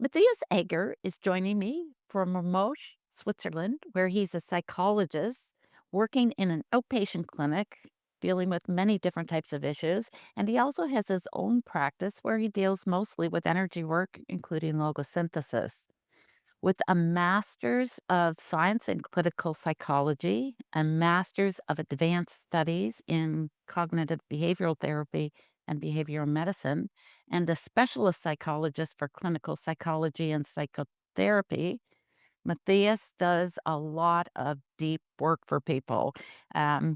Matthias Egger is joining me from remote Switzerland, where he's a psychologist working in an outpatient clinic, dealing with many different types of issues. And he also has his own practice where he deals mostly with energy work, including logosynthesis. With a master's of science in clinical psychology, a master's of advanced studies in cognitive behavioral therapy and behavioral medicine, and a specialist psychologist for clinical psychology and psychotherapy, Matthias does a lot of deep work for people.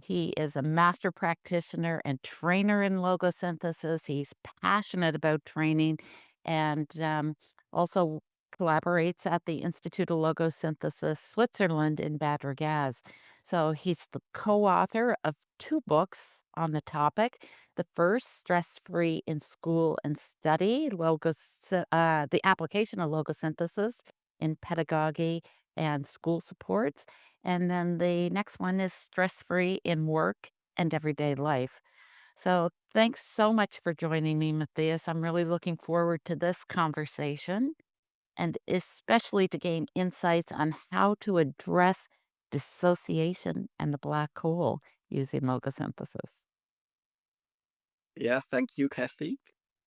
He is a master practitioner and trainer in logosynthesis. He's passionate about training and also collaborates at the Institute of Logosynthesis, Switzerland in Bad Ragaz. So he's the co-author of two books on the topic. The first, Stress Free in School and Study, the application of logosynthesis in pedagogy and school supports. And then the next one is stress free in work and everyday life. So thanks so much for joining me, Matthias. I'm really looking forward to this conversation and especially to gain insights on how to address dissociation and the black hole using logosynthesis. Yeah, thank you, Kathy.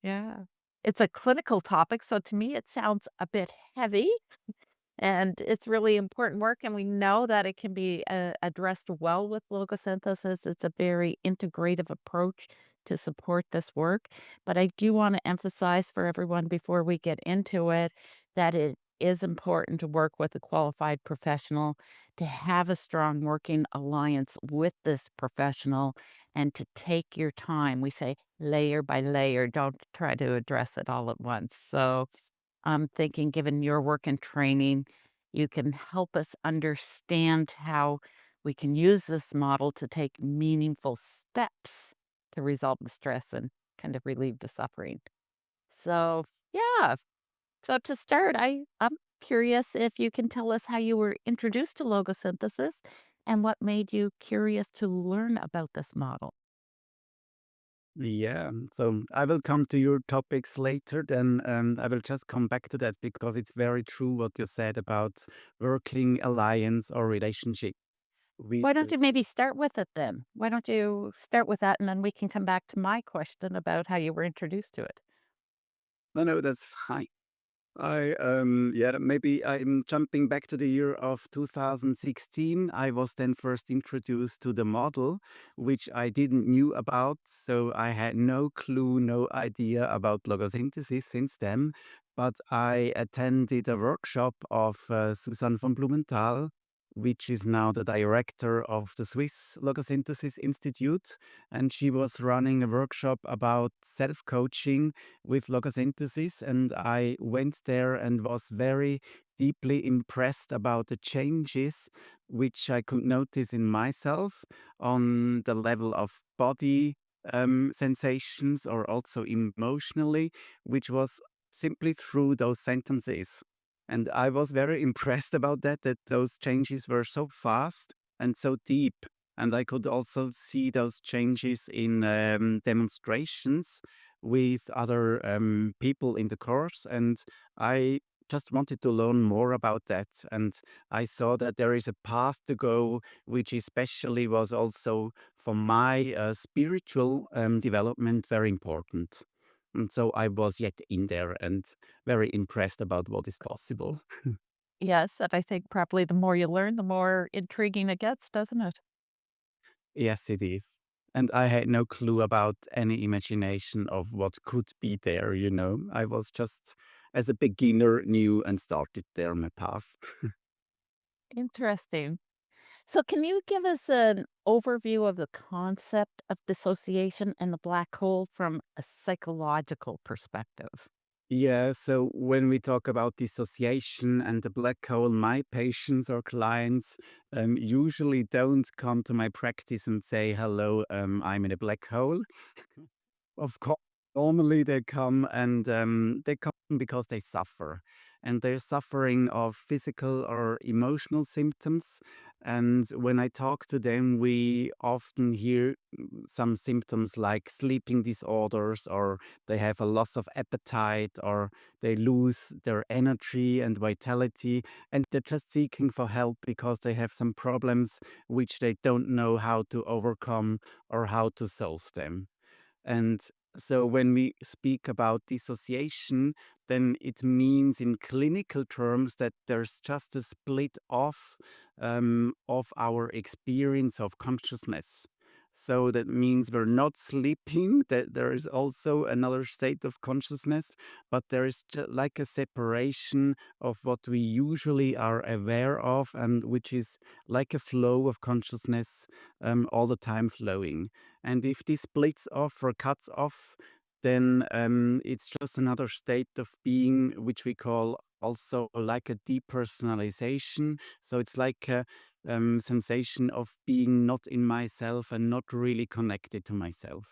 Yeah. It's a clinical topic, so to me it sounds a bit heavy. And it's really important work, and we know that it can be addressed well with logosynthesis. It's a very integrative approach to support this work. But I do want to emphasize for everyone before we get into it that it is important to work with a qualified professional, to have a strong working alliance with this professional, and to take your time. We say layer by layer, don't try to address it all at once. So, I'm thinking, given your work and training, you can help us understand how we can use this model to take meaningful steps to resolve the stress and kind of relieve the suffering. So, yeah. So to start, I'm curious if you can tell us how you were introduced to logosynthesis and what made you curious to learn about this model. Yeah, so I will come to your topics later, then I will just come back to that because it's very true what you said about working alliance or relationship with. Why don't you maybe start with it then? Why don't you start with that and then we can come back to my question about how you were introduced to it? No, no, that's fine. Yeah, maybe I'm jumping back to the year of 2016. I was then first introduced to the model, which I didn't knew about. So I had no clue, no idea about logosynthesis since then. But I attended a workshop of Susan von Blumenthal, which is now the director of the Swiss Logosynthesis Institute. And she was running a workshop about self-coaching with logosynthesis, and I went there and was very deeply impressed about the changes which I could notice in myself on the level of body sensations or also emotionally, which was simply through those sentences. And I was very impressed about that, that those changes were so fast and so deep. And I could also see those changes in demonstrations with other people in the course. And I just wanted to learn more about that. And I saw that there is a path to go, which especially was also for my spiritual development very important. And so I was yet in there and very impressed about what is possible. Yes, and I think probably the more you learn, the more intriguing it gets, doesn't it? Yes, it is. And I had no clue about any imagination of what could be there, you know. I was just, as a beginner, new and started there my path. Interesting. So, can you give us an overview of the concept of dissociation and the black hole from a psychological perspective? Yeah, so when we talk about dissociation and the black hole, my patients or clients usually don't come to my practice and say, hello, I'm in a black hole. Of course, normally they come and they come because they suffer, and they're suffering of physical or emotional symptoms. And when I talk to them, we often hear some symptoms like sleeping disorders, or they have a loss of appetite, or they lose their energy and vitality, and they're just seeking for help because they have some problems which they don't know how to overcome or how to solve them. And so when we speak about dissociation, then it means in clinical terms that there's just a split off of our experience of consciousness. So that means we're not sleeping, that there is also another state of consciousness, but there is like a separation of what we usually are aware of, and which is like a flow of consciousness all the time flowing. And if this splits off or cuts off, then it's just another state of being, which we call also like a depersonalization. So it's like a sensation of being not in myself and not really connected to myself.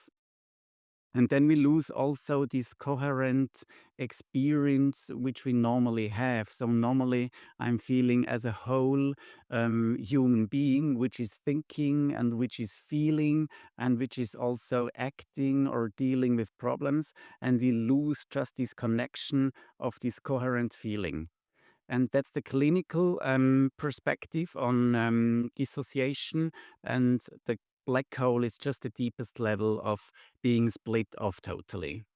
And then we lose also this coherent experience which we normally have. So normally I'm feeling as a whole human being, which is thinking and which is feeling and which is also acting or dealing with problems. And we lose just this connection of this coherent feeling. And that's the clinical perspective on dissociation. And the black hole is just the deepest level of being split off totally.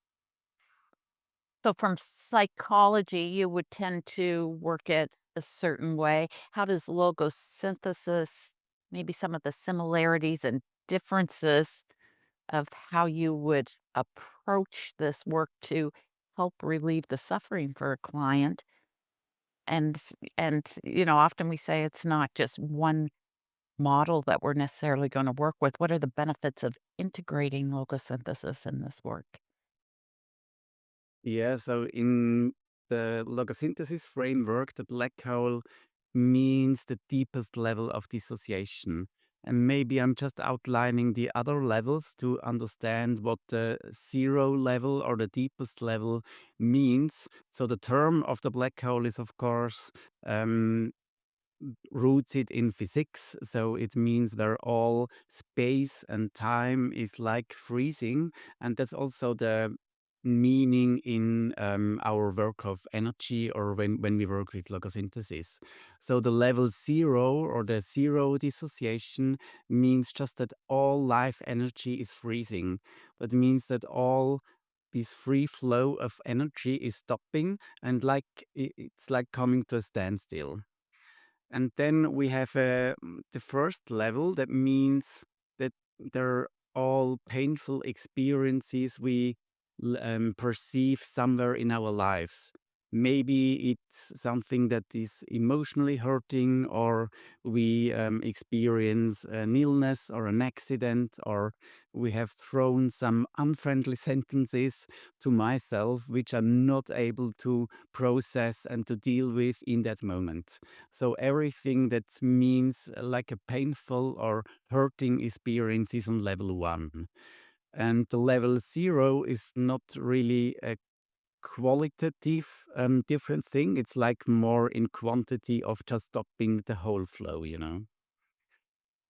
So from psychology, you would tend to work it a certain way. How does logosynthesis, maybe some of the similarities and differences of how you would approach this work to help relieve the suffering for a client? And often we say it's not just one model that we're necessarily going to work with. What are the benefits of integrating logosynthesis in this work? Yeah, so in the logosynthesis framework, the black hole means the deepest level of dissociation. And maybe I'm just outlining the other levels to understand what the zero level or the deepest level means. So the term of the black hole is, of course, um, rooted in physics. So it means they're all space and time is like freezing. And that's also the meaning in our work of energy, or when we work with logosynthesis. So the level zero or the zero dissociation means just that all life energy is freezing. That means that all this free flow of energy is stopping, and like it's like coming to a standstill. And then we have the first level. That means that they're all painful experiences we perceive somewhere in our lives. Maybe it's something that is emotionally hurting, or we experience an illness or an accident, or we have thrown some unfriendly sentences to myself, which I'm not able to process and to deal with in that moment. So everything that means like a painful or hurting experience is on level one. And the level zero is not really a qualitative different thing. It's like more in quantity of just stopping the whole flow.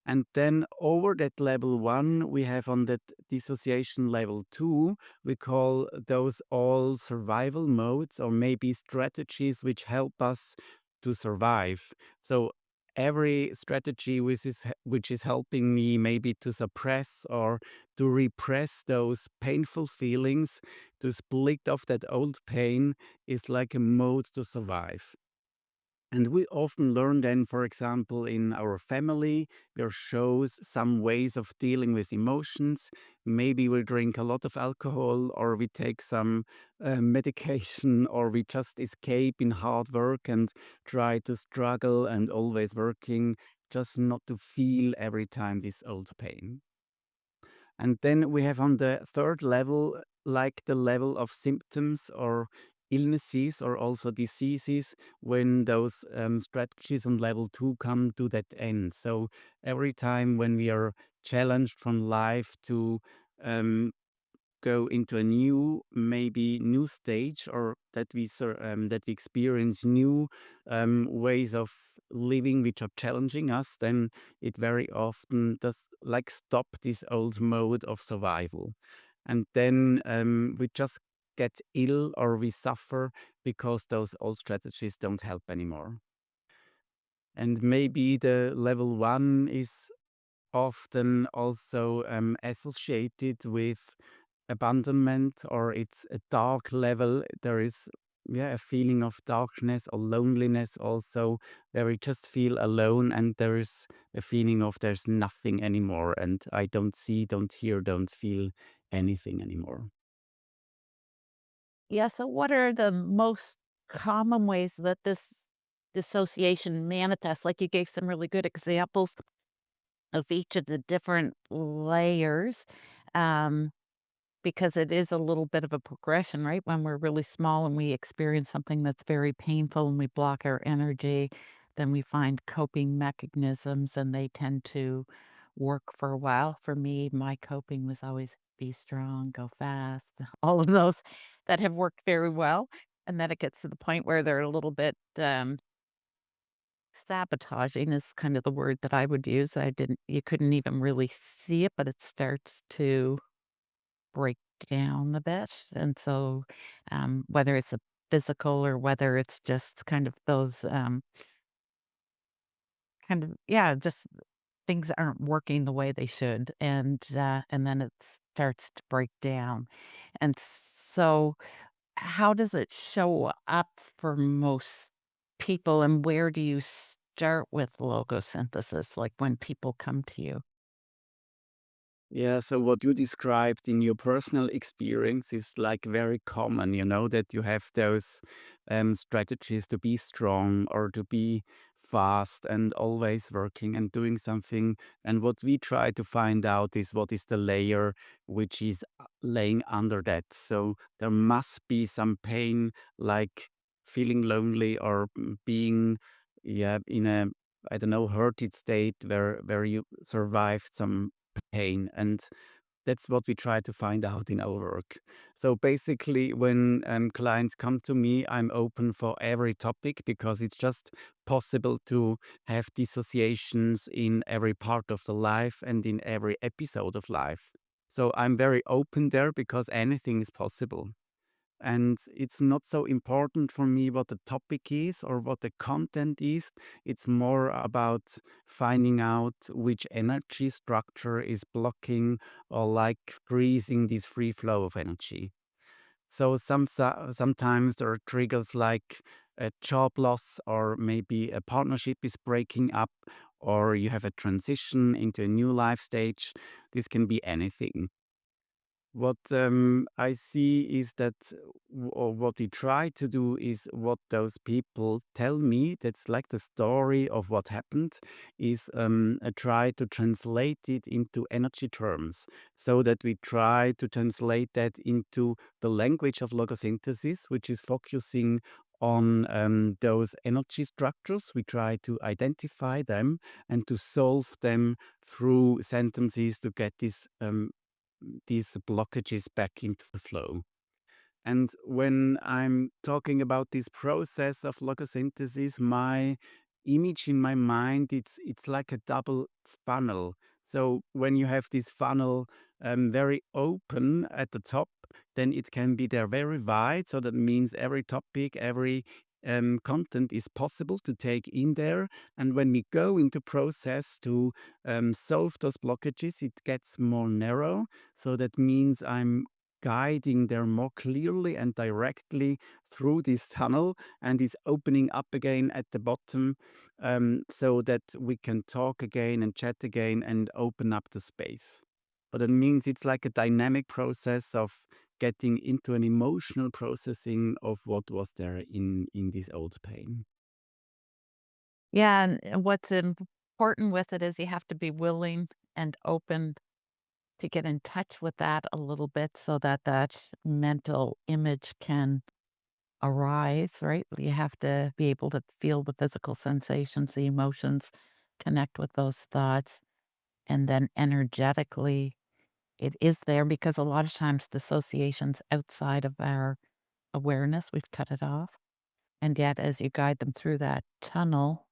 And then over that level one, we have on that dissociation level two, we call those all survival modes, or maybe strategies which help us to survive. So every strategy which is helping me maybe to suppress or to repress those painful feelings, to split off that old pain, is like a mode to survive. And we often learn then, for example, in our family, there shows some ways of dealing with emotions. Maybe we drink a lot of alcohol, or we take some medication, or we just escape in hard work and try to struggle and always working just not to feel every time this old pain. And then we have on the third level, like the level of symptoms or illnesses or also diseases, when those strategies on level two come to that end. So every time when we are challenged from life to um, go into a new, maybe new stage, or that we experience new ways of living which are challenging us, then it very often does like stop this old mode of survival. And then we just get ill or we suffer because those old strategies don't help anymore. And maybe the level one is often also associated with abandonment, or it's a dark level. There is, yeah, a feeling of darkness or loneliness also, where we just feel alone, and there is a feeling of there's nothing anymore, and I don't see, don't hear, don't feel anything anymore. Yeah, so what are the most common ways that this dissociation manifests? Like you gave some really good examples of each of the different layers. Um, Because it is a little bit of a progression, right? When we're really small and we experience something that's very painful and we block our energy, then we find coping mechanisms and they tend to work for a while. For me, my coping was always be strong, go fast, all of those that have worked very well. And then it gets to the point where they're a little bit sabotaging is kind of the word that I would use. You couldn't even really see it, but it starts to break down a bit, and so, whether it's a physical or whether it's just kind of those, kind of yeah, just things aren't working the way they should, and then it starts to break down, and so how does it show up for most people, and where do you start with logosynthesis, like, when people come to you? Yeah, so what you described in your personal experience is like very common, that you have those strategies to be strong or to be fast and always working and doing something. And what we try to find out is what is the layer which is laying under that. So there must be some pain, like feeling lonely or being, yeah, in a, I don't know, hurted state where you survived some pain, and that's what we try to find out in our work. So basically, when clients come to me, I'm open for every topic because it's just possible to have dissociations in every part of the life and in every episode of life. So I'm very open there because anything is possible. And it's not so important for me what the topic is or what the content is. It's more about finding out which energy structure is blocking or like freezing this free flow of energy. So sometimes there are triggers like a job loss, or maybe a partnership is breaking up, or you have a transition into a new life stage. This can be anything. What I see is that, or what we try to do is what those people tell me. That's like the story of what happened. Is I try to translate it into energy terms, so that we try to translate that into the language of logosynthesis, which is focusing on those energy structures. We try to identify them and to solve them through sentences to get these blockages back into the flow. And when I'm talking about this process of logosynthesis, my image in my mind, it's like a double funnel. So when you have this funnel very open at the top, then it can be there very wide. So that means every topic, every content is possible to take in there. And when we go into process to solve those blockages, it gets more narrow. So that means I'm guiding there more clearly and directly through this tunnel, and is opening up again at the bottom, so that we can talk again and chat again and open up the space. But it means it's like a dynamic process of getting into an emotional processing of what was there in this old pain. Yeah, and what's important with it is you have to be willing and open to get in touch with that a little bit so that that mental image can arise, right? You have to be able to feel the physical sensations, the emotions, connect with those thoughts, and then energetically it is there because a lot of times dissociation's outside of our awareness. We've cut it off. And yet, as you guide them through that tunnel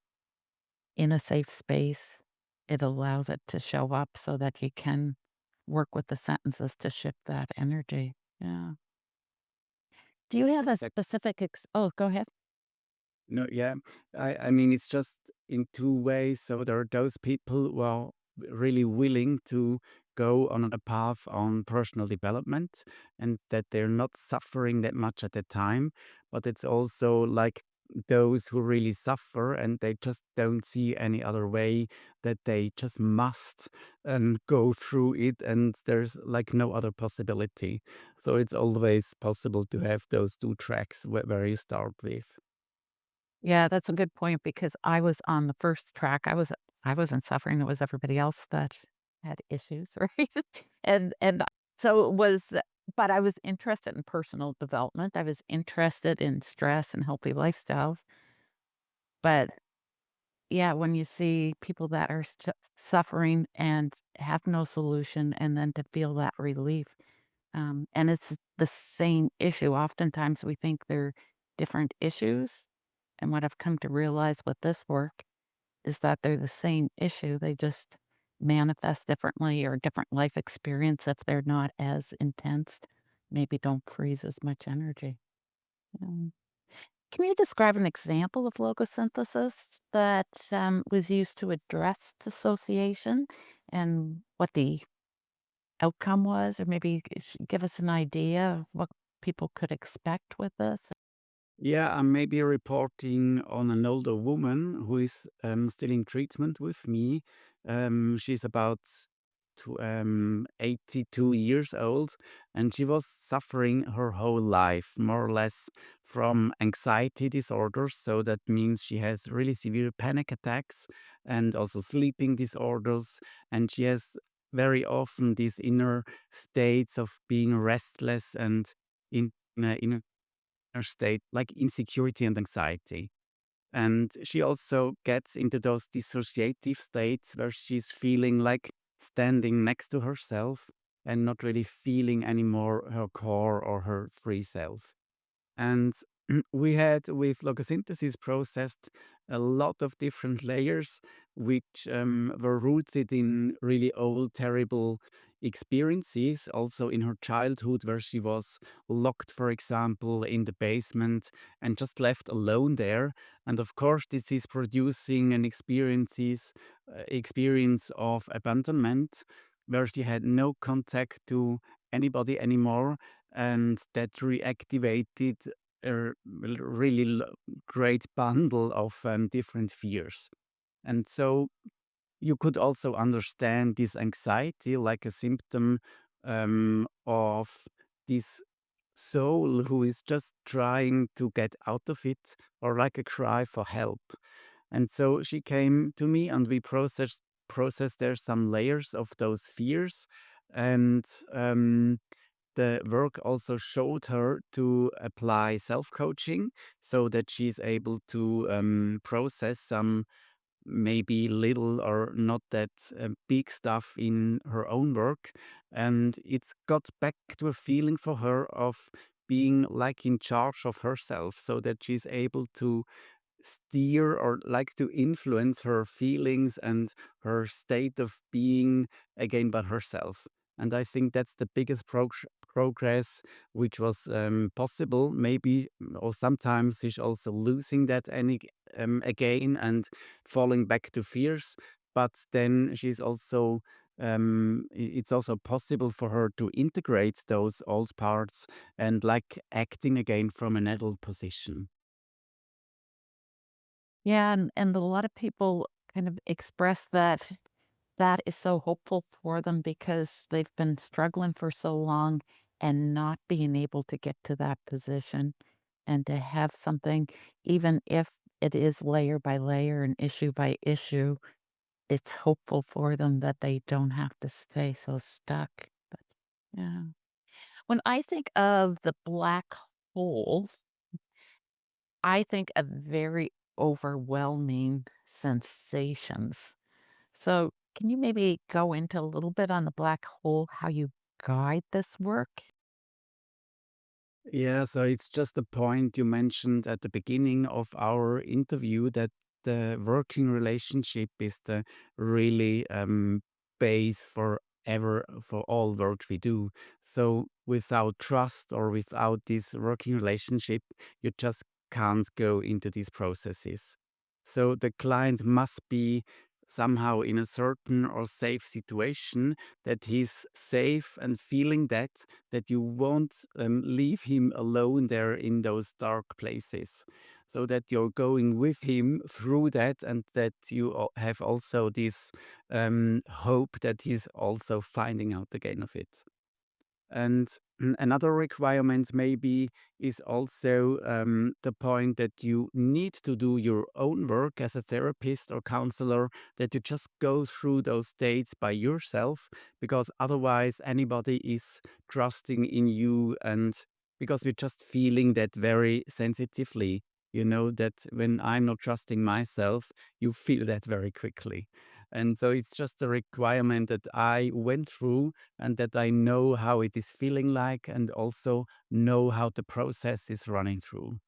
in a safe space, it allows it to show up so that you can work with the sentences to shift that energy. Yeah. Do you have a specific oh, go ahead. No, yeah. I mean, it's just in two ways. So there are those people who are really willing to go on a path on personal development and that they're not suffering that much at the time. But it's also like those who really suffer and they just don't see any other way, that they just must go through it and there's like no other possibility. So it's always possible to have those two tracks where you start with. Yeah, that's a good point because I was on the first track. I wasn't suffering. It was everybody else that had issues, right? And so it was, but I was interested in personal development. I was interested in stress and healthy lifestyles. But yeah, when you see people that are suffering and have no solution, and then to feel that relief, and it's the same issue. Oftentimes we think they're different issues. And what I've come to realize with this work is that they're the same issue. They just manifest differently or different life experience if they're not as intense, maybe don't freeze as much energy. Um, can you describe an example of logosynthesis that was used to address dissociation and what the outcome was? Or maybe give us an idea of what people could expect with this? Yeah, I'm maybe reporting on an older woman who is still in treatment with me. She's about 82 years old, and she was suffering her whole life, more or less, from anxiety disorders. So that means she has really severe panic attacks and also sleeping disorders. And she has very often these inner states of being restless and in a state like insecurity and anxiety. And she also gets into those dissociative states where she's feeling like standing next to herself and not really feeling anymore her core or her free self. And we had with Logosynthesis processed a lot of different layers, which were rooted in really old, terrible experiences, also in her childhood, where she was locked, for example, in the basement and just left alone there. And of course, this is producing an experience of abandonment, where she had no contact to anybody anymore, and that reactivated a really great bundle of different fears. And so you could also understand this anxiety like a symptom of this soul who is just trying to get out of it, or like a cry for help. And so she came to me and we processed there some layers of those fears. And the work also showed her to apply self-coaching so that she's able to process some maybe little or not that big stuff in her own work. And it's got back to a feeling for her of being like in charge of herself, so that she's able to steer or like to influence her feelings and her state of being again by herself. And I think that's the biggest progress which was possible. Maybe, or sometimes she's also losing that any again and falling back to fears. But then she's also it's also possible for her to integrate those old parts and like acting again from an adult position. Yeah, and a lot of people kind of express that that is so hopeful for them because they've been struggling for so long and not being able to get to that position and to have something, even if it is layer by layer and issue by issue, it's hopeful for them that they don't have to stay so stuck. But yeah. When I think of the black hole, I think of very overwhelming sensations. So Can you maybe go into a little bit on the black hole, how you guide this work? Yeah, so it's just a point you mentioned at the beginning of our interview that the working relationship is the really base for all work we do. So without trust or without this working relationship, you just can't go into these processes. So the client must be somehow in a certain or safe situation that he's safe and feeling that you won't leave him alone there in those dark places, so that you're going with him through that, and that you have also this hope that he's also finding out again of it. And another requirement maybe is also the point that you need to do your own work as a therapist or counselor, that you just go through those states by yourself, because otherwise anybody is trusting in you, and because we're just feeling that very sensitively. You know that when I'm not trusting myself, you feel that very quickly. And so it's just a requirement that I went through, and that I know how it is feeling like, and also know how the process is running through.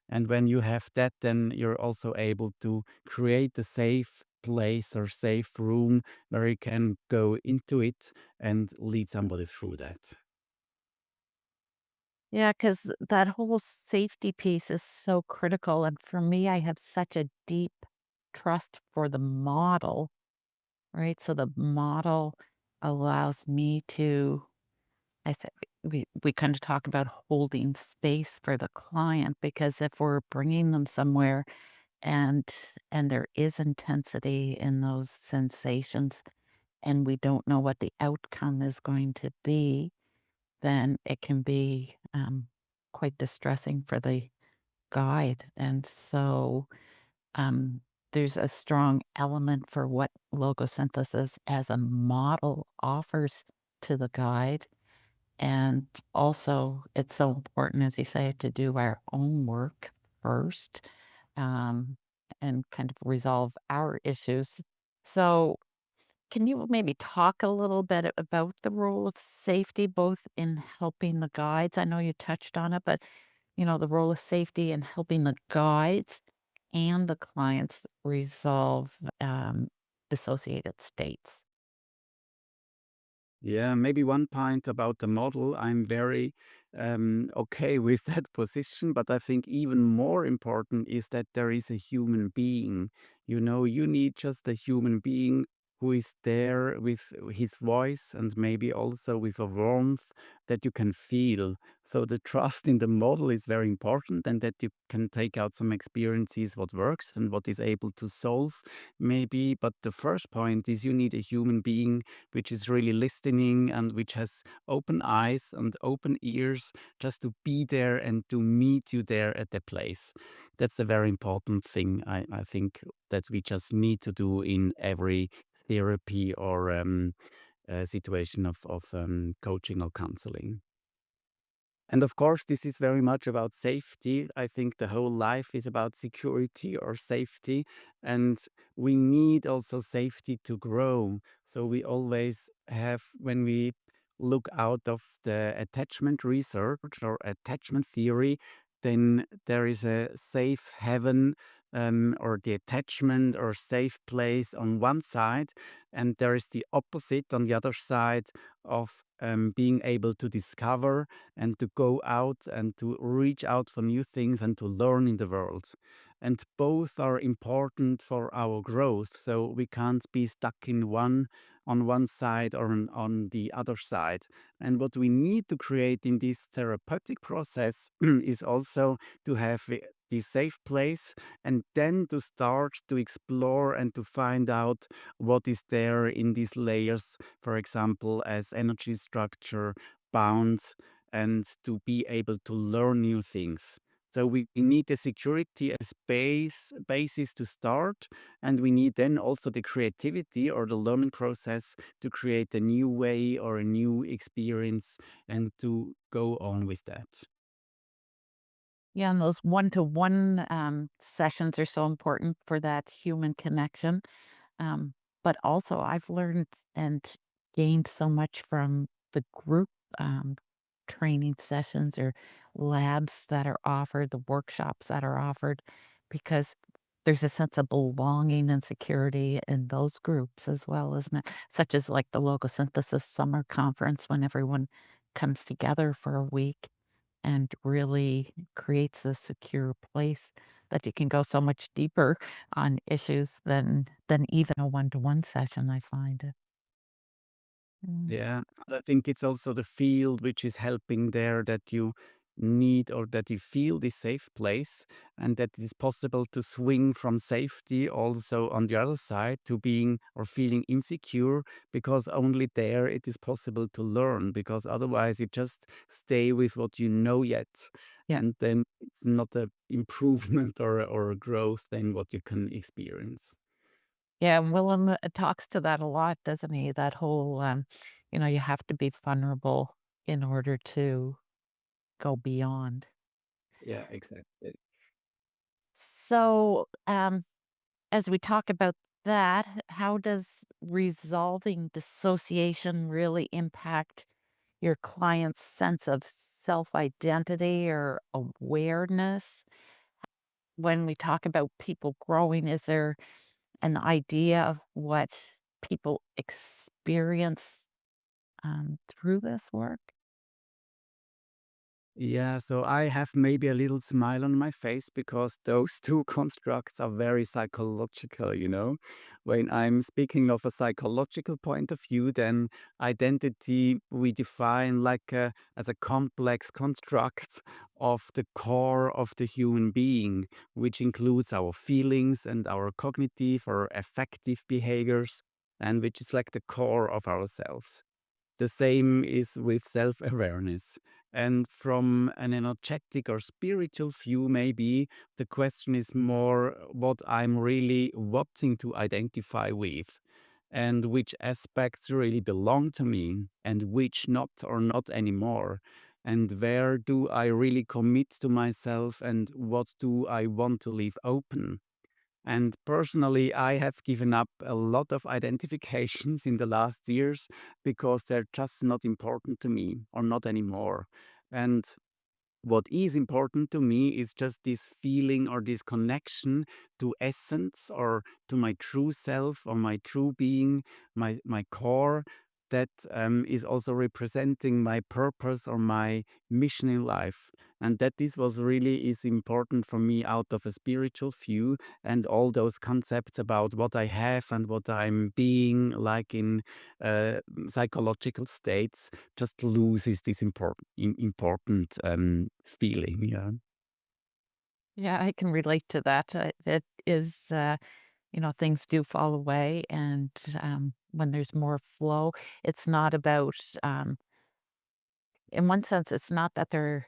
And when you have that, then you're also able to create a safe place or safe room where you can go into it and lead somebody through that. Yeah, because that whole safety piece is so critical, and for me, I have such a deep trust for the model, right? So the model allows me to I said we kinda talk about holding space for the client, because if we're bringing them somewhere and there is intensity in those sensations and we don't know what the outcome is going to be, then it can be, quite distressing for the guide, and so, um, there's a strong element for what logosynthesis as a model offers to the guide, and also, it's so important, as you say, to do our own work first, um, and kind of resolve our issues. So, can you maybe talk a little bit about the role of safety, both in helping the guides? I know you touched on it, but the role of safety in helping the guides and the clients resolve dissociated states. Yeah, maybe one point about the model. I'm very okay with that position, but I think even more important is that there is a human being. You know, you need just a human being who is there with his voice, and maybe also with a warmth that you can feel. So the trust in the model is very important, and that you can take out some experiences, what works and what is able to solve, maybe. But the first point is you need a human being which is really listening and which has open eyes and open ears, just to be there and to meet you there at the place. That's a very important thing, I think, that we just need to do in every therapy or situation of coaching or counseling. And of course, this is very much about safety. I think the whole life is about security or safety. And we need also safety to grow. So we always have, when we look out of the attachment research or attachment theory, then there is a safe heaven, or the attachment or safe place on one side. And there is the opposite on the other side of being able to discover and to go out and to reach out for new things and to learn in the world. And both are important for our growth. So we can't be stuck in one on one side or on the other side. And what we need to create in this therapeutic process is also to have this safe place, and then to start to explore and to find out what is there in these layers, for example, as energy structure, bound, and to be able to learn new things. So we need the security as basis to start, and we need then also the creativity or the learning process to create a new way or a new experience, and to go on with that. Yeah, and those one-to-one sessions are so important for that human connection. Um, but also I've learned and gained so much from the group, um, training sessions or labs that are offered, the workshops that are offered, because there's a sense of belonging and security in those groups as well, isn't it? Such as like the Logosynthesis summer conference when everyone comes together for a week and really creates a secure place that you can go so much deeper on issues than even a one-to-one session, I find it. Mm. Yeah, I think it's also the field which is helping there, that you need or that you feel this safe place, and that it is possible to swing from safety also on the other side to being or feeling insecure, because only there it is possible to learn, because otherwise you just stay with what you know yet, Yeah. and then it's not a improvement or a growth than what you can experience. Yeah, and Willem, talks to that a lot, doesn't he? That whole, you have to be vulnerable in order to go beyond. Yeah, exactly. So, as we talk about that, how does resolving dissociation really impact your client's sense of self-identity or awareness? When we talk about people growing, is there an idea of what people experience, through this work? Yeah, so I have maybe a little smile on my face because those two constructs are very psychological, you know. When I'm speaking of a psychological point of view, then identity we define like as a complex construct of the core of the human being, which includes our feelings and our cognitive or affective behaviors, and which is like the core of ourselves. The same is with self awareness. And from an energetic or spiritual view, maybe the question is more what I'm really wanting to identify with, and which aspects really belong to me and which not or not anymore. And where do I really commit to myself and what do I want to leave open? And personally, I have given up a lot of identifications in the last years because they're just not important to me or not anymore. And what is important to me is just this feeling or this connection to essence or to my true self or my true being, my core that is also representing my purpose or my mission in life. And that this was really is important for me out of a spiritual view, and all those concepts about what I have and what I'm being like in psychological states just loses this important feeling. Yeah. Yeah, I can relate to that. It is, things do fall away, and when there's more flow, it's not about, in one sense, it's not that they're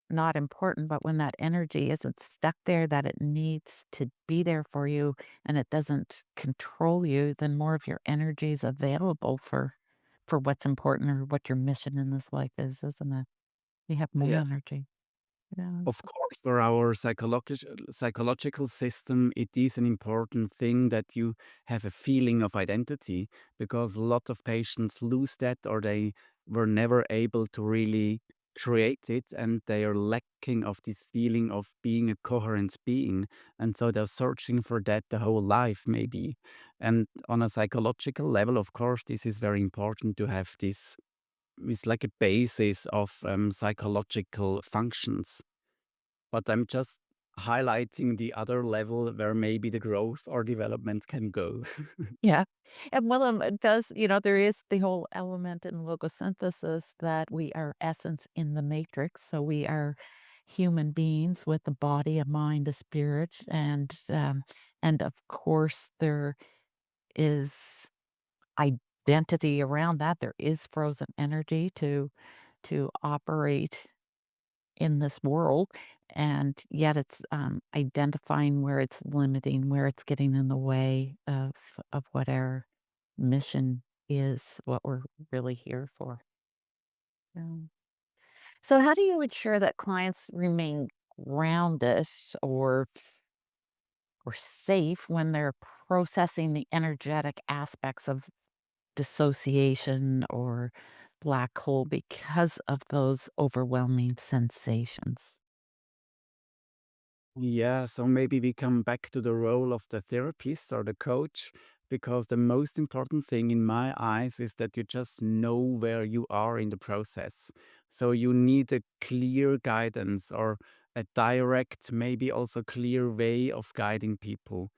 not important, but when that energy isn't stuck there, that it needs to be there for you and it doesn't control you, then more of your energy is available for what's important or what your mission in this life is, isn't it? You have more Yes. energy. Yeah. Of course, for our psychological system, it is an important thing that you have a feeling of identity, because a lot of patients lose that or they were never able to really create it, and they are lacking of this feeling of being a coherent being. And so they're searching for that the whole life, maybe. And on a psychological level, of course, this is very important to have this. It's like a basis of psychological functions, but I'm just highlighting the other level where maybe the growth or development can go. Yeah. And Willem, it does, there is the whole element in logosynthesis that we are essence in the matrix. So we are human beings with a body, a mind, a spirit, and of course there is identity around that. There is frozen energy to operate in this world, and yet it's, identifying where it's limiting, where it's getting in the way of what our mission is, what we're really here for. Yeah. So how do you ensure that clients remain grounded or safe when they're processing the energetic aspects of dissociation or black hole because of those overwhelming sensations. Yeah, so maybe we come back to the role of the therapist or the coach, because the most important thing in my eyes is that you just know where you are in the process. So you need a clear guidance or a direct, maybe also clear way of guiding people,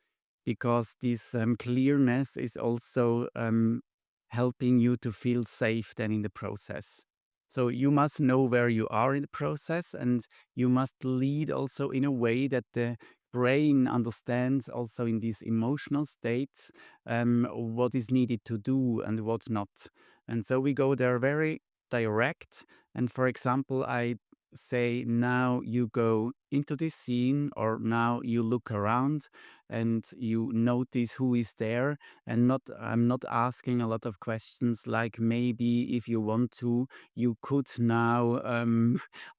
because this clearness is also helping you to feel safe then in the process. So you must know where you are in the process, and you must lead also in a way that the brain understands also in these emotional states what is needed to do and what not. And so we go there very direct. And for example, I say, now you go into this scene, or now you look around and you notice who is there. And not, I'm not asking a lot of questions like, maybe if you want to, you could now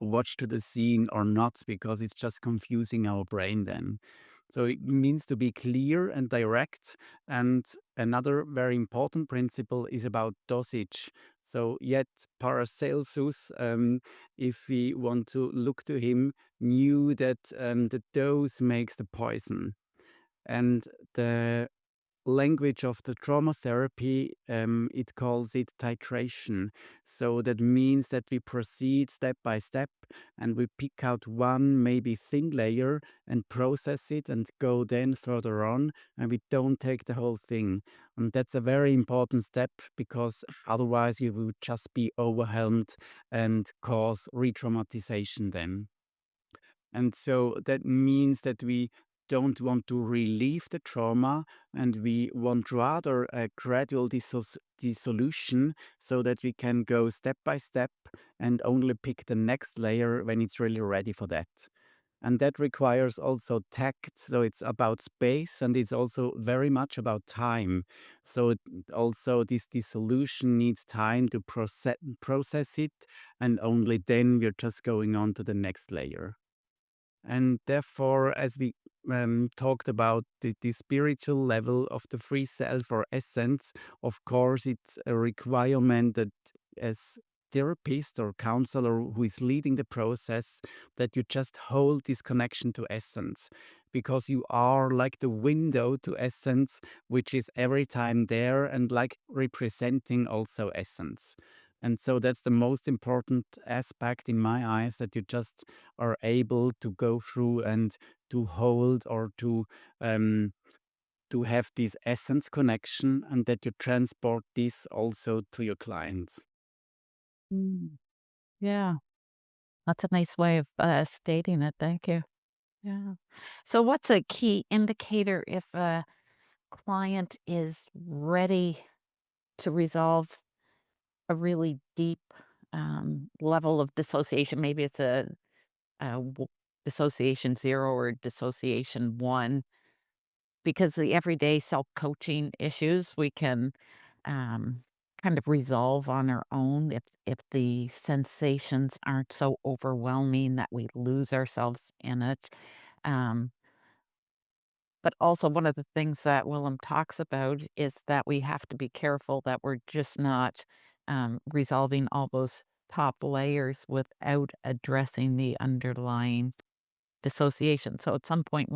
watch to the scene or not, because it's just confusing our brain then. So it means to be clear and direct. And another very important principle is about dosage. So yet Paracelsus, if we want to look to him, knew that the dose makes the poison. And the language of the trauma therapy, it calls it titration. So that means that we proceed step by step, and we pick out one maybe thin layer and process it and go then further on, and we don't take the whole thing. And that's a very important step, because otherwise you would just be overwhelmed and cause re-traumatization then. And so that means that we don't want to relieve the trauma, and we want rather a gradual dissolution, so that we can go step by step and only pick the next layer when it's really ready for that. And that requires also tact. So it's about space, and it's also very much about time. So also this dissolution needs time to process it, and only then we're just going on to the next layer. And therefore, as we talked about the spiritual level of the free self or essence, of course, it's a requirement that as therapist or counselor who is leading the process, that you just hold this connection to essence, because you are like the window to essence, which is every time there and like representing also essence. And so that's the most important aspect in my eyes, that you just are able to go through and to hold, or to have this essence connection, and that you transport this also to your clients. Mm, yeah, that's a nice way of stating it. Thank you. Yeah. So, what's a key indicator if a client is ready to resolve a really deep level of dissociation? Maybe it's a dissociation zero or dissociation one, because the everyday self coaching issues we can um, kind of resolve on our own if the sensations aren't so overwhelming that we lose ourselves in it. Um, But also one of the things that Willem talks about is that we have to be careful that we're just not, resolving all those top layers without addressing the underlying dissociation. So at some point,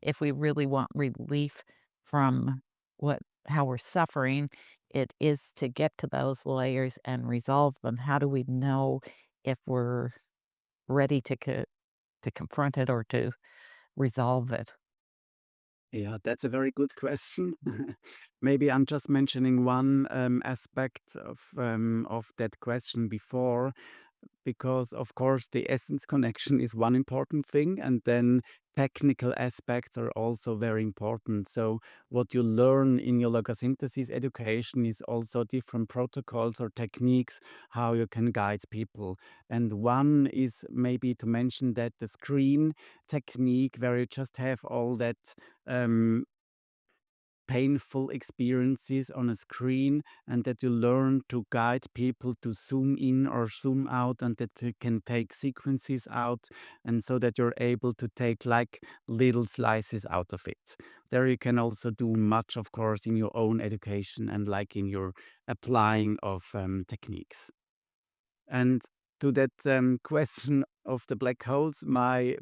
if we really want relief from what how we're suffering, it is to get to those layers and resolve them. How do we know if we're ready to confront it or to resolve it? Yeah, that's a very good question. Maybe I'm just mentioning one aspect of that question before, because of course the essence connection is one important thing, and then technical aspects are also very important. So what you learn in your logosynthesis education is also different protocols or techniques how you can guide people. And one is maybe to mention that the screen technique, where you just have all that um, painful experiences on a screen, and that you learn to guide people to zoom in or zoom out, and that you can take sequences out, and so that you're able to take like little slices out of it. There you can also do much, of course, in your own education and like in your applying of techniques. And to that question of the black holes, my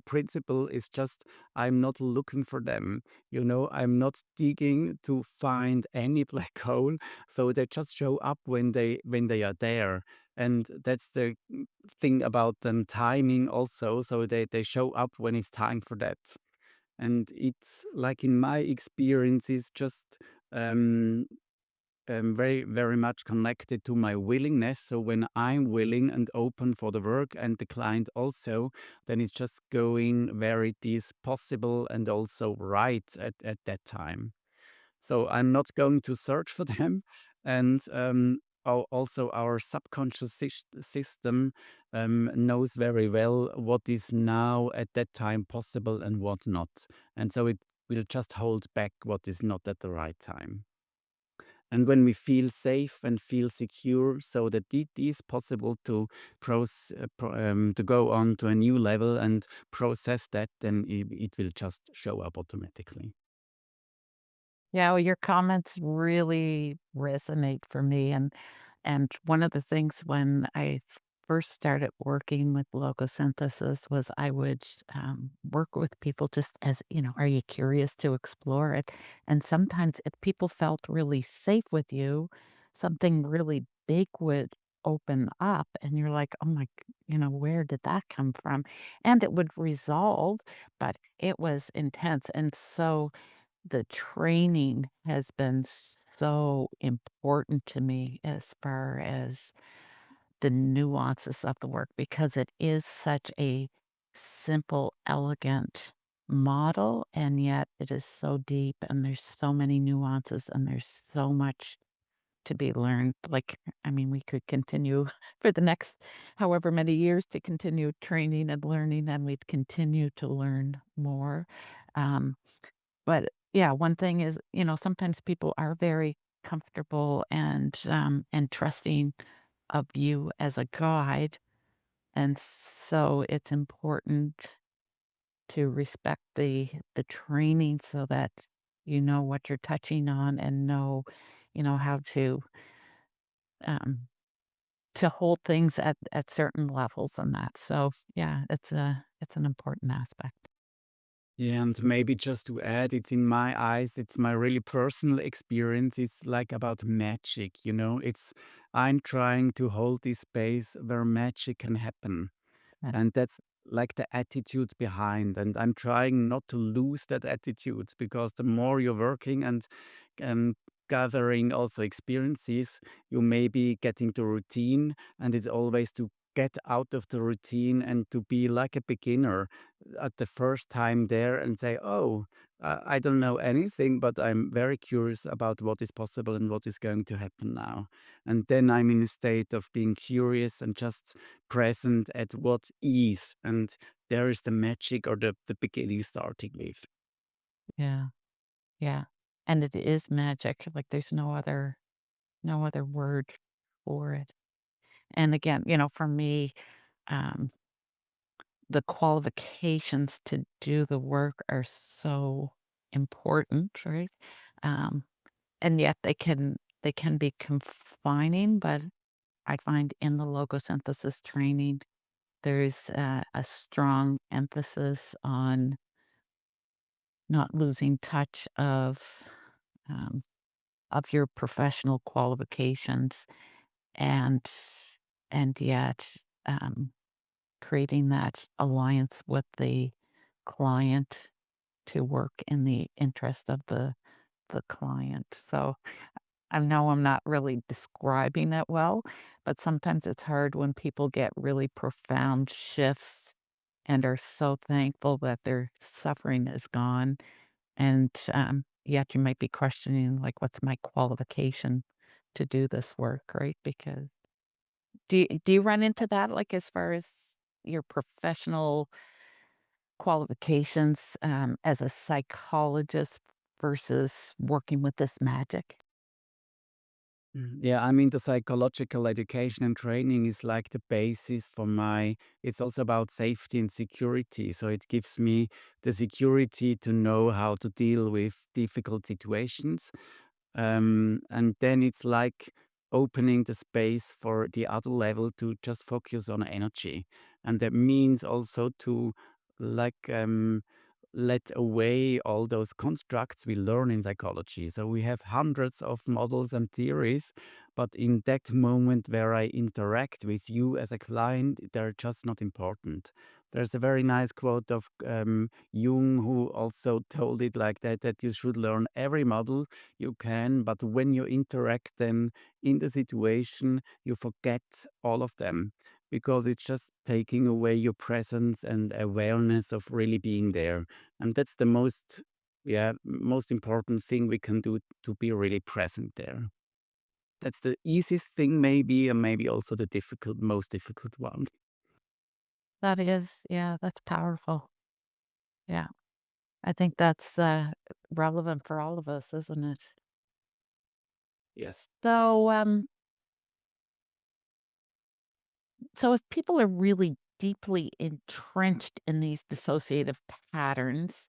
principle is just I'm not looking for them. I'm not digging to find any black hole. So they just show up when they are there. And that's the thing about timing also. So they show up when it's time for that. And it's like in my experience, it's just um, very, very much connected to my willingness. So when I'm willing and open for the work and the client also, then it's just going where it is possible and also right at that time. So I'm not going to search for them. And also, our subconscious system knows very well what is now at that time possible and what not. And so it will just hold back what is not at the right time. And when we feel safe and feel secure, so that it is possible to to go on to a new level and process that, then it will just show up automatically. Yeah, well, your comments really resonate for me, and one of the things when I first started working with logosynthesis was I would, work with people just as, "Are you curious to explore it?" And sometimes if people felt really safe with you, something really big would open up, and you're like, "Oh my where did that come from?" And it would resolve, but it was intense, and so the training has been so important to me as far as the nuances of the work because it is such a simple, elegant model, and yet it is so deep and there's so many nuances and there's so much to be learned. Like, I mean, we could continue for the next however many years to continue training and learning, and we'd continue to learn more. Um, but, yeah, one thing is, sometimes people are very comfortable and trusting of you as a guide, and so it's important to respect the training so that you know what you're touching on and know, how um, to hold things at certain levels and that. So, yeah, it's an important aspect. Yeah, and maybe just to add, it's in my eyes, it's my really personal experience. It's like about magic. I'm trying to hold this space where magic can happen. Uh, And that's like the attitude behind. And I'm trying not to lose that attitude because the more you're working and um, gathering also experiences, you may be getting to routine. And it's always to get out of the routine and to be like a beginner at the first time there and say, oh, I don't know anything, but I'm very curious about what is possible and what is going to happen now. And then I'm in a state of being curious and just present at what is, and there is the magic or the beginning starting with. yeah, yeah, and it is magic, like, there's no other word for it. And again, for me, um, the qualifications to do the work are so important, right? Um, and yet they can be confining, but I find in the logosynthesis training, there's a strong emphasis on not losing touch um, of your professional qualifications and yet creating that alliance with the client to work in the interest of the client. So I know I'm not really describing it well, but sometimes it's hard when people get really profound shifts and are so thankful that their suffering is gone. And yet you might be questioning, like, what's my qualification to do this work, right? Because do you run into that, like, as far as your professional qualifications as a psychologist versus working with this magic? Yeah, I mean, the psychological education and training is like the basis for my, it's also about safety and security. So it gives me the security to know how to deal with difficult situations. And then it's like opening the space for the other level to just focus on energy. And that means also to like let away all those constructs we learn in psychology. So we have hundreds of models and theories, but in that moment where I interact with you as a client, they're just not important. There's a very nice quote of Jung, who also told it like that you should learn every model you can, but when you interact them in the situation, you forget all of them because it's just taking away your presence and awareness of really being there. And that's the most, yeah, most important thing we can do to be really present there. That's the easiest thing, maybe, and maybe also the most difficult one. That is, yeah, that's powerful. Yeah. I think that's relevant for all of us, isn't it? Yes. So, so if people are really deeply entrenched in these dissociative patterns,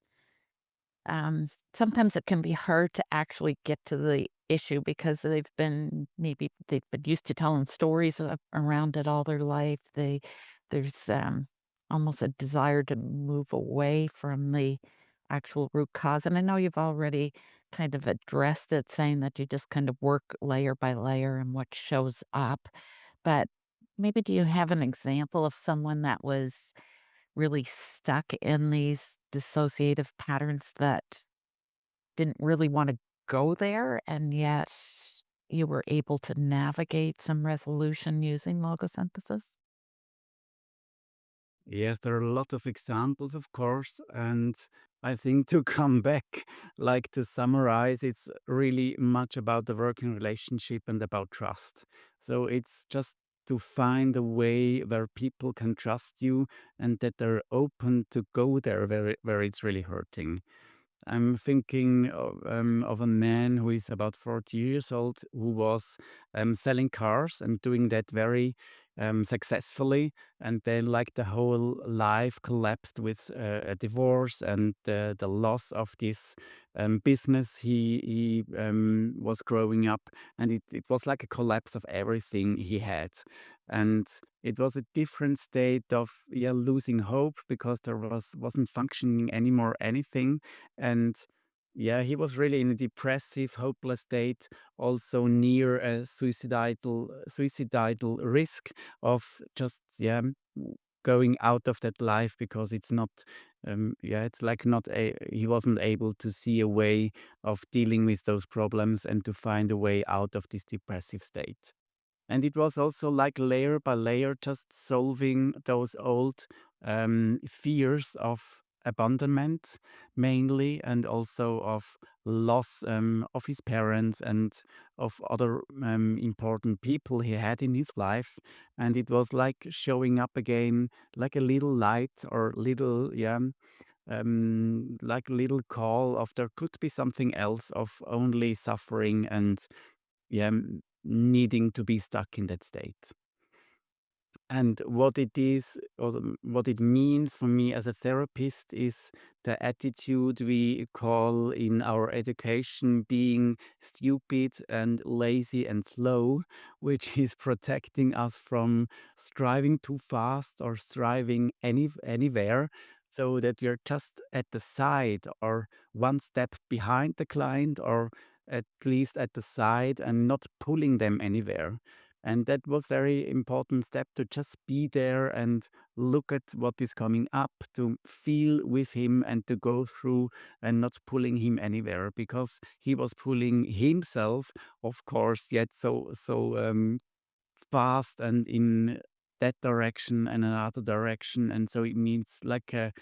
sometimes it can be hard to actually get to the issue because they've been used to telling stories around it all their life. There's almost a desire to move away from the actual root cause. And I know you've already kind of addressed it, saying that you just kind of work layer by layer and what shows up. But maybe do you have an example of someone that was really stuck in these dissociative patterns that didn't really wanna go there, and yet you were able to navigate some resolution using logosynthesis? Yes, there are a lot of examples, of course. And I think to come back, like to summarize, it's really much about the working relationship and about trust. So it's just to find a way where people can trust you and that they're open to go there where it's really hurting. I'm thinking of a man who is about 40 years old who was selling cars and doing that very successfully. And then, like, the whole life collapsed with a divorce and the loss of this business he was growing up. And it was like a collapse of everything he had. And it was a different state of, yeah, losing hope because wasn't functioning anymore anything. And yeah, he was really in a depressive, hopeless state, also near a suicidal risk of just, yeah, going out of that life because it's not, yeah, it's like not a, he wasn't able to see a way of dealing with those problems and to find a way out of this depressive state. And it was also like layer by layer, just solving those old fears of abandonment, mainly, and also of loss of his parents and of other important people he had in his life. And it was like showing up again, like a little light or little, yeah, like a little call of there could be something else of only suffering and, yeah, needing to be stuck in that state. And what it is, or what it means for me as a therapist, is the attitude we call in our education being stupid and lazy and slow, which is protecting us from striving too fast or striving anywhere. So that we're just at the side or one step behind the client, or at least at the side, and not pulling them anywhere. And that was very important step, to just be there and look at what is coming up, to feel with him and to go through and not pulling him anywhere because he was pulling himself, of course, yet so fast and in that direction and another direction. And so it means like a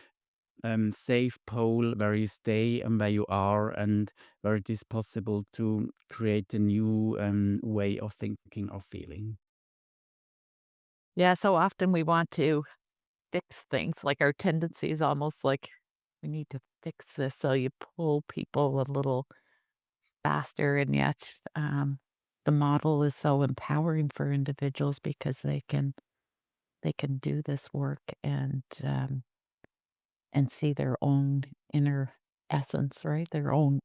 safe pole where you stay and where you are, and where it is possible to create a new way of thinking or feeling. Yeah, so often we want to fix things, like, our tendency is almost like we need to fix this. So you pull people a little faster, and yet the model is so empowering for individuals because they can do this work and see their own inner essence, right? Their own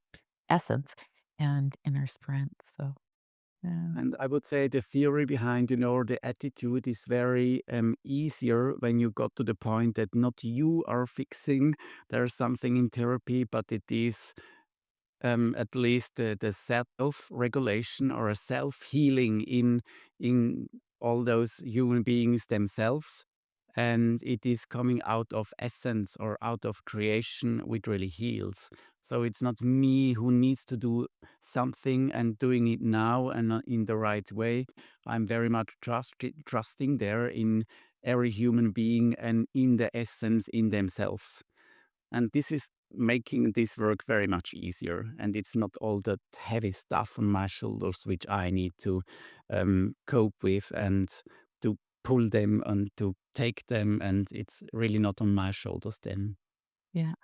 essence and inner strength. So yeah. And I would say the theory behind, the attitude is very easier when you got to the point that not you are fixing. There's something in therapy, but it is at least the self-regulation or a self-healing in all those human beings themselves. And it is coming out of essence or out of creation, which really heals. So it's not me who needs to do something and doing it now and not in the right way. I'm very much trusting there in every human being and in the essence in themselves. And this is making this work very much easier. And it's not all that heavy stuff on my shoulders, which I need to cope with and to pull them and to take them. And it's really not on my shoulders then. Yeah.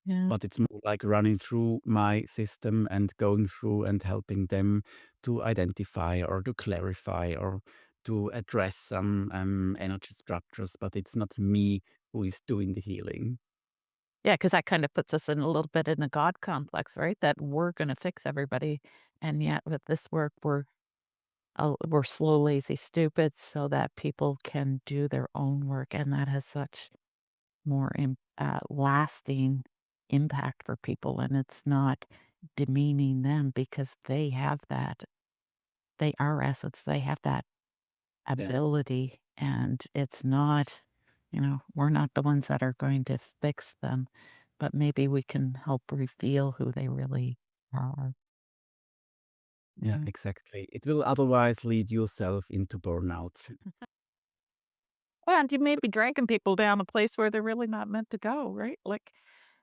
Yeah. But it's more like running through my system and going through and helping them to identify or to clarify or to address some energy structures. But it's not me who is doing the healing. Yeah, because that kinda puts us in a little bit in a God complex, right? That we're gonna fix everybody, and yet with this work, we're slow, lazy, stupid so that people can do their own work, and that has such more lasting impact for people, and it's not demeaning them because they are essence, they have that Yeah. ability, and it's not, we're not the ones that are going to fix them, but maybe we can help reveal who they really are. Yeah, Yeah. exactly. It will otherwise lead yourself into burnout. Well, and you may be dragging people down a place where they're really not meant to go, right? Like,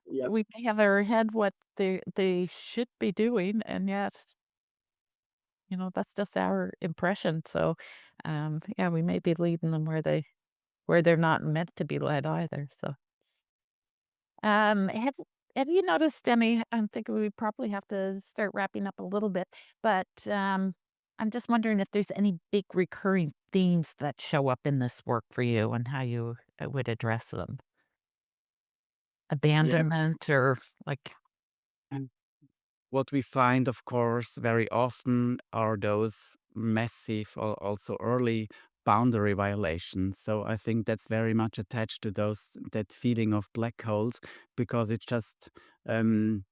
Yep. we may have in our head what they should be doing, and yet, that's just our impression. So, yeah, we may be leading them where they're not meant to be led either. So, have you noticed any? I'm thinking we probably have to start wrapping up a little bit, but I'm just wondering if there's any big recurring themes that show up in this work for you and how you would address them. Yeah. Abandonment or like, And what we find, of course, very often are those massive or also early boundary violations. So I think that's very much attached to that feeling of black holes because it's just um,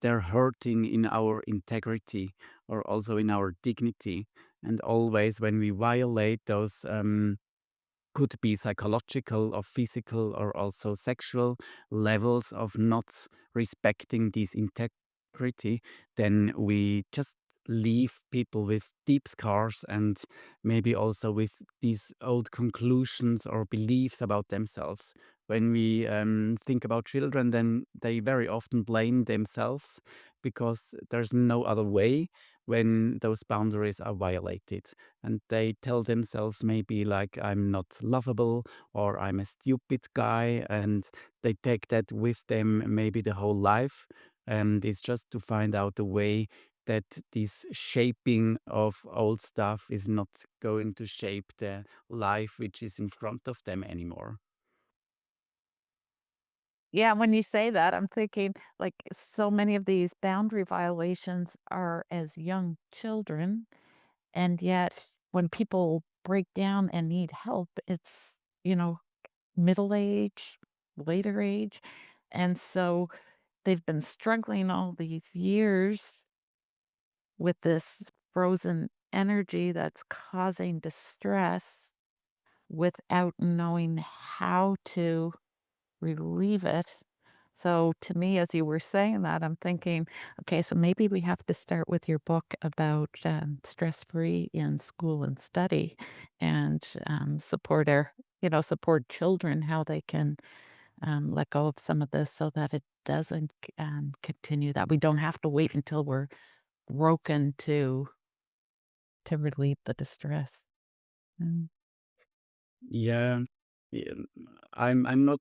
they're hurting in our integrity or also in our dignity. And always when we violate those could be psychological or physical or also sexual levels of not respecting this integrity, then we just leave people with deep scars and maybe also with these old conclusions or beliefs about themselves. When we think about children, then they very often blame themselves because there's no other way when those boundaries are violated, and they tell themselves maybe like I'm not lovable or I'm a stupid guy, and they take that with them maybe the whole life, and it's just to find out a way that this shaping of old stuff is not going to shape the life which is in front of them anymore. yeah, when you say that, I'm thinking like so many of these boundary violations are as young children. And yet, when people break down and need help, it's, middle age, later age. And so they've been struggling all these years with this frozen energy that's causing distress without knowing how to relieve it. So to me, as you were saying that, I'm thinking, okay, so maybe we have to start with your book about stress free in school and study, and support children how they can let go of some of this so that it doesn't continue. That we don't have to wait until we're broken to relieve the distress. Mm. Yeah. Yeah, I'm not,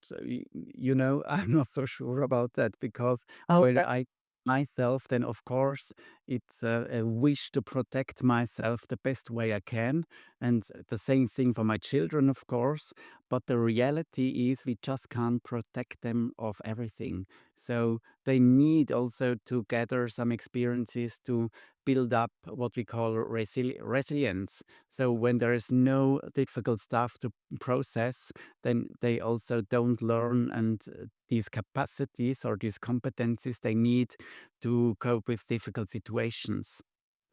I'm not so sure about that because when Okay. I myself, then of course it's a wish to protect myself the best way I can, and the same thing for my children, of course. But the reality is we just can't protect them of everything. So they need also to gather some experiences to build up what we call resilience. So when there is no difficult stuff to process, then they also don't learn and these capacities or these competencies they need to cope with difficult situations.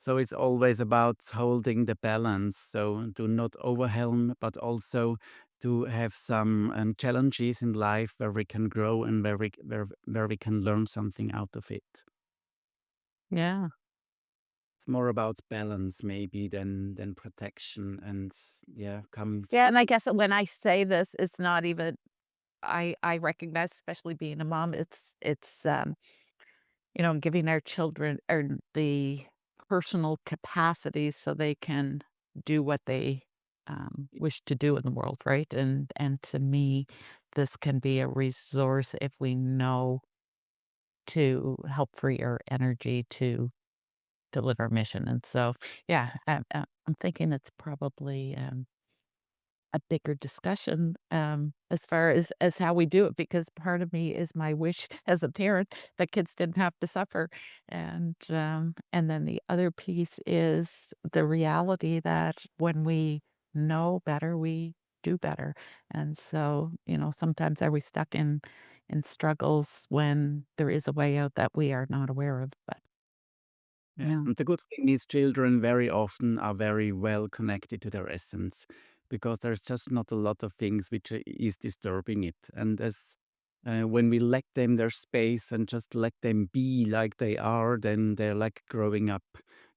So it's always about holding the balance. So to not overwhelm, but also to have some challenges in life where we can grow and where we can learn something out of it. Yeah. It's more about balance maybe than protection and yeah, coming. Yeah, and I guess when I say this, it's not even I recognize, especially being a mom, giving our children or the personal capacities so they can do what they, wish to do in the world, right? And to me, this can be a resource if we know to help free our energy to live our mission, and so, yeah, I'm thinking it's probably, a bigger discussion, as far as how we do it, because part of me is my wish as a parent that kids didn't have to suffer, and then the other piece is the reality that when we know better, we do better, and so, sometimes are we stuck in struggles when there is a way out that we are not aware of, but Yeah, yeah. and the good thing is children very often are very well connected to their essence because there's just not a lot of things which is disturbing it. And as when we let them their space and just let them be like they are, then they're like growing up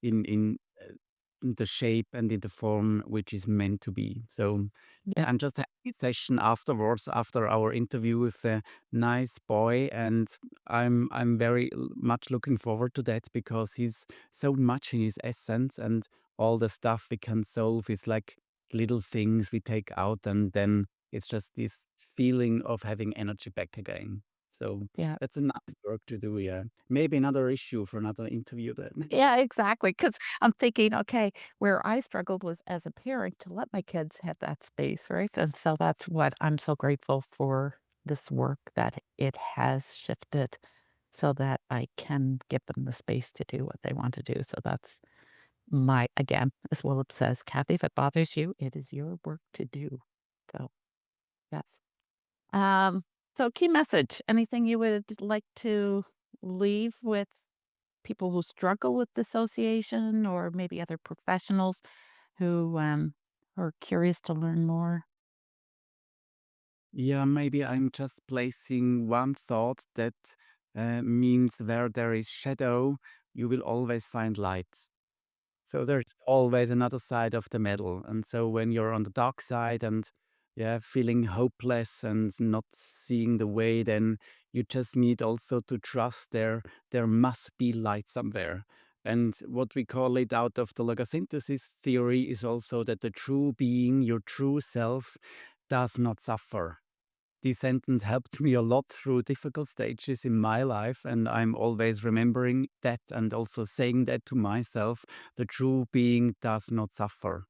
in the shape and in the form which is meant to be. So Yeah. I'm just having a session afterwards after our interview with a nice boy, and I'm very much looking forward to that because he's so much in his essence, and all the stuff we can solve is like little things we take out, and then it's just this feeling of having energy back again. So Yeah. that's a nice work to do. Yeah, maybe another issue for another interview then. Yeah, exactly. Because 'cause I'm thinking, okay, where I struggled was as a parent to let my kids have that space, right? And so that's what I'm so grateful for this work that it has shifted so that I can give them the space to do what they want to do. So that's my again, as Willip says, "Kathy, if it bothers you, it is your work to do." So, yes. Um, so key message, anything you would like to leave with people who struggle with dissociation or maybe other professionals who are curious to learn more. Yeah, maybe I'm just placing one thought that means where there is shadow, you will always find light. So there's always another side of the medal. And so when you're on the dark side and yeah, feeling hopeless and not seeing the way, then you just need also to trust there must be light somewhere. And what we call it out of the logosynthesis theory is also that the true being, your true self, does not suffer. This sentence helped me a lot through difficult stages in my life, and I'm always remembering that and also saying that to myself. The true being does not suffer.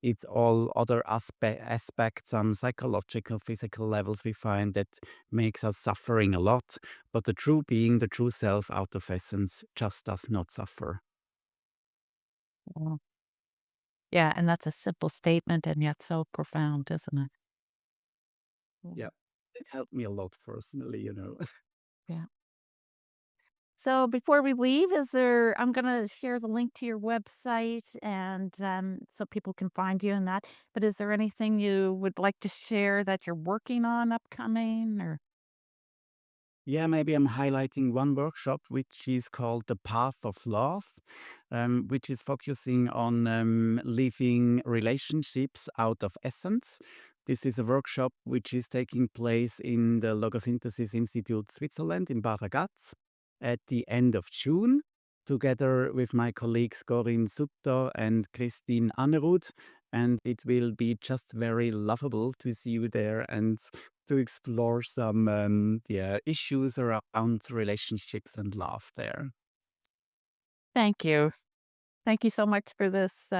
It's all other aspects on psychological, physical levels we find that makes us suffering a lot. But the true being, the true self out of essence, just does not suffer. Well, yeah, and that's a simple statement and yet so profound, isn't it? Yeah, Mm. it helped me a lot personally. Yeah. So before we leave, I'm going to share the link to your website and so people can find you in that. But is there anything you would like to share that you're working on upcoming or? Yeah, maybe I'm highlighting one workshop which is called The Path of Love, which is focusing on living relationships out of essence. This is a workshop which is taking place in the Logosynthesis Institute Switzerland in Bad Ragaz at the end of June, together with my colleagues Corinne Sutter and Christine Anerud. and it will be just very lovable to see you there and to explore some yeah, issues around relationships and love there. Thank you. Thank you so much for this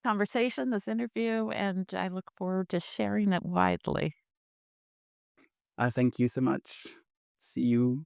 conversation, this interview, and I look forward to sharing it widely. I thank you so much. See you.